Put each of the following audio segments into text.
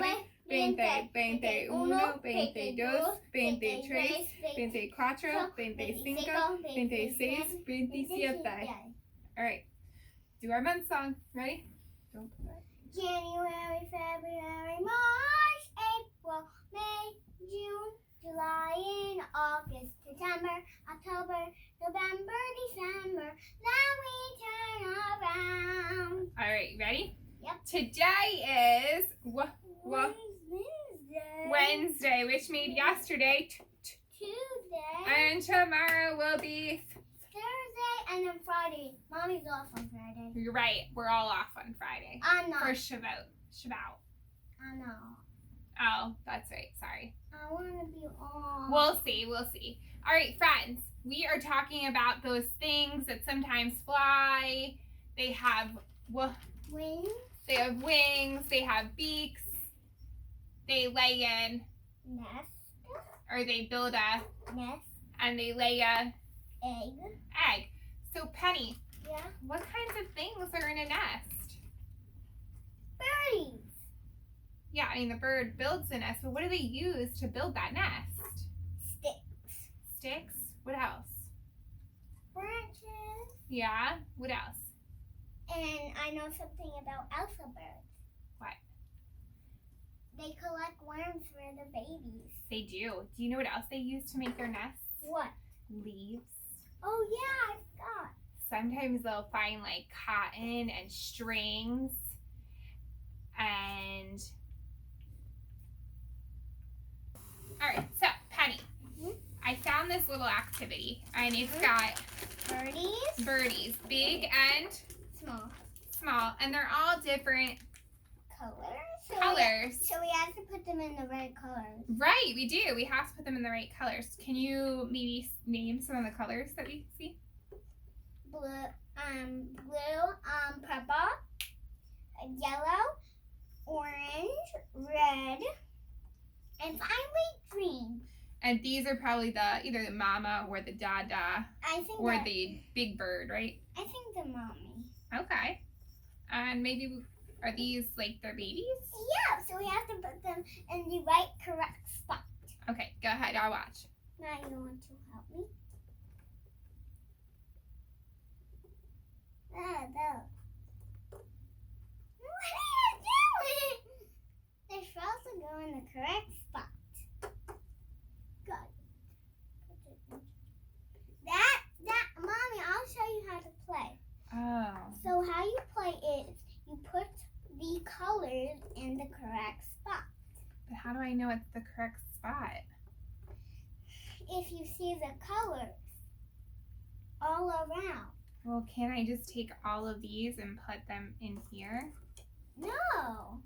ready? 20, 21, 22, 23, 24, 25, 26, 27. All right. Do our month song. Ready? Don't put that. January, February, March, April, May, June, July, and August, September, October, November, December. Then we turn around. All right. Ready? Yep. Today is Wednesday. Wednesday, which made yesterday. Tuesday. And tomorrow will be. Thursday, and then Friday. Mommy's off on Friday. You're right. We're all off on Friday. I'm not. For Shavuot. I know. Oh, that's right. Sorry. I want to be off. We'll see. All right, friends. We are talking about those things that sometimes fly. They have Wings. They have wings. They have beaks. They lay in, Nest. or they build a Nest. and they lay a Egg. egg. So Penny, Yeah. what kinds of things are in a nest? Birdies. Yeah, I mean the bird builds a nest, but what do they use to build that nest? Sticks. Sticks? What else? Branches. Yeah, what else? And I know something about alpha birds. What? They collect worms for the babies. They do. Do you know what else they use to make their nests? What? Leaves. Oh yeah, I forgot. Sometimes they'll find like cotton and strings and all right, so Penny, I found this little activity and it's got birdies, big and small, and they're all different colors. So we have to put them in the right colors. Right, we do. We have to put them in the right colors. Can you maybe name some of the colors that we see? Blue, purple, yellow, orange, red, and finally green. And these are probably either the mama or the dada or the big bird, right? I think the mommy. Okay. And maybe are these like their babies? Yeah, so we have to put them in the right correct spot. Okay, go ahead. I'll watch. Now you want to help me? No. What are you doing? They're supposed to go in the correct spot. Good. Mommy, I'll show you how to play. Oh. So how you play is you put the colors in the correct spot. But how do I know it's the correct spot? If you see the colors all around. Well, can I just take all of these and put them in here? No.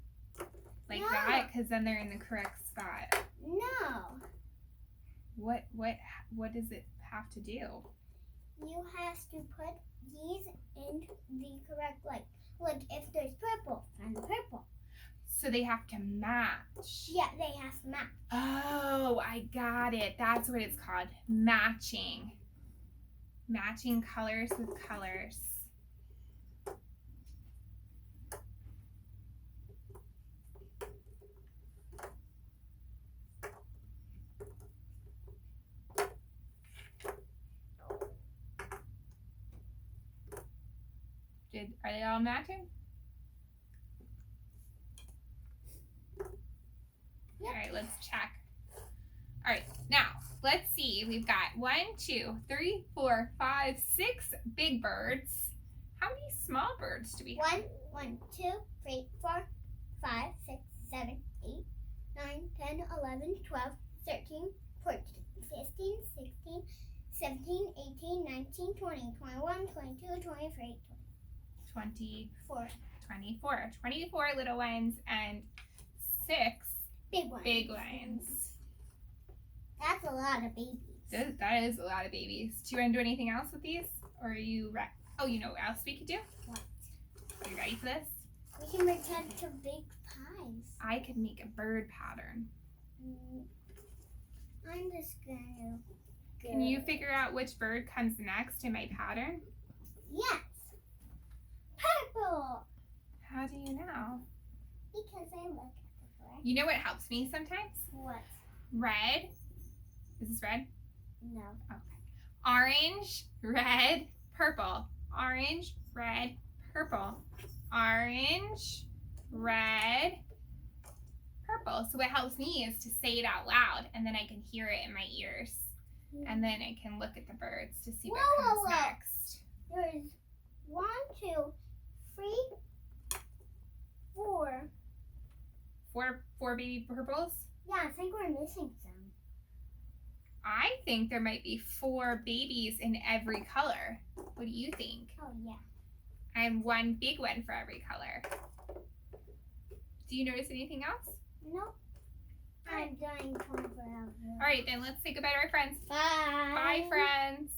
Like No. that? Because then they're in the correct spot. No. What does it have to do? You have to put these in the correct like if there's purple, find the purple. So they have to match. Yeah, they have to match. Oh, I got it. That's what it's called. Matching. Matching colors with colors. Are they all matching? Yep. All right, let's check. All right, now let's see. We've got 1, 2, 3, 4, 5, 6 big birds. How many small birds do we have? 1, 2, 3, 4, 5, 6, 7, 8, 9, 10, 11, 12, 13, 14, 15, 16, 17, 18, 19, 20, 21, 22, 23, 24. 24. 24 little ones and 6 Big ones. ones. That's a lot of babies. That is a lot of babies. Do you want to do anything else with these? Or are you ready? Oh, you know what else we could do? What? Are you ready for this? We can pretend to big pies. I could make a bird pattern. I'm just gonna go. Can you figure out which bird comes next in my pattern? Yes. Purple. How do you know? Because I look at the correct. You know what helps me sometimes? What? Red. Is this red? No. Okay. Orange, red, purple. Orange, red, purple. Orange, red, purple. So what helps me is to say it out loud, and then I can hear it in my ears. And then I can look at the birds to see what comes next. There's 1, 2, 3, 4. Four baby purples? Yeah, I think we're missing some. I think there might be 4 babies in every color. What do you think? Oh, yeah. And 1 big one for every color. Do you notice anything else? Nope. I'm dying from forever. All right, then let's say goodbye to our friends. Bye. Bye, friends.